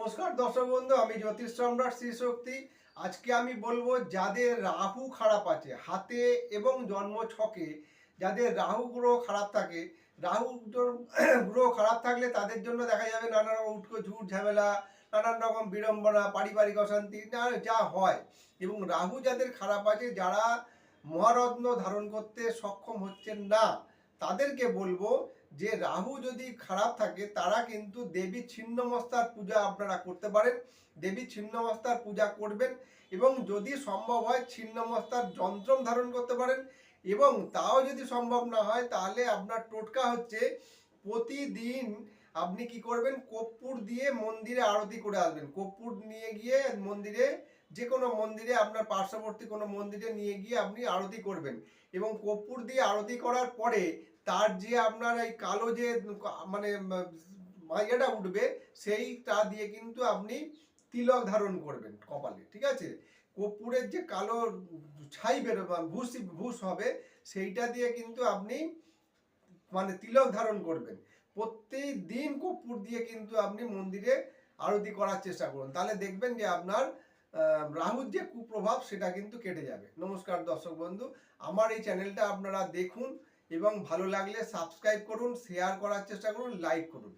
নমস্কার দর্শক বন্ধু, আমি জ্যোতিষ সম্রাট শ্রী শক্তি। আজকে আমি বলবো যাদের রাহু খারাপ আছে হাতে এবং জন্ম ছকে, যাদের রাহু গ্রহ খারাপ থাকে, রাহু গ্রহ খারাপ থাকলে তাদের জন্য দেখা যাবে নানা রকম উটকো ঝুট ঝামেলা, নানান রকম বিড়ম্বনা, পারিবারিক অশান্তি না যা হয়। এবং রাহু যাদের খারাপ আছে, যারা মহারত্ন ধারণ করতে সক্ষম হচ্ছেন না, তাদেরকে বলবো যে রাহু যদি খারাপ থাকে তারা কিন্তু দেবী ছিন্নমস্তার পূজা আপনারা করতে পারেন। দেবী ছিন্নমস্তার পূজা করবেন এবং যদি সম্ভব হয় ছিন্নমস্তার যন্ত্রম ধারণ করতে পারেন। এবং তাও যদি সম্ভব না হয় তাহলে আপনার টোটকা হচ্ছে প্রতিদিন আপনি কি করবেন, কর্পূর দিয়ে মন্দিরে আরতি করে আসবেন। কর্পূর নিয়ে গিয়ে মন্দিরে, যে কোনো মন্দিরে, আপনার পার্শ্ববর্তী কোনো মন্দিরে নিয়ে গিয়ে আপনি আরতি করবেন। এবং কর্পূর দিয়ে আরতি করার পরে তার যে আপনার এই কালো যে মানে মাইয়াটা উঠবে, সেইটা দিয়ে কিন্তু আপনি তিলক ধারণ করবেন কপালে, ঠিক আছে? কর্পূরের যে কালো ছাই বেরোবে, ভূষ হবে, সেইটা দিয়ে কিন্তু আপনি মানে তিলক ধারণ করবেন। প্রত্যেক দিন কর্পূর দিয়ে কিন্তু আপনি মন্দিরে আরতি করার চেষ্টা করুন, তাহলে দেখবেন যে আপনার রাহুর যে কুপ্রভাব সেটা কিন্তু কেটে যাবে। নমস্কার দর্শক বন্ধু, আমার এই চ্যানেলটা আপনারা দেখুন এবং ভালো লাগলে সাবস্ক্রাইব করুন, শেয়ার করার চেষ্টা করুন, লাইক করুন।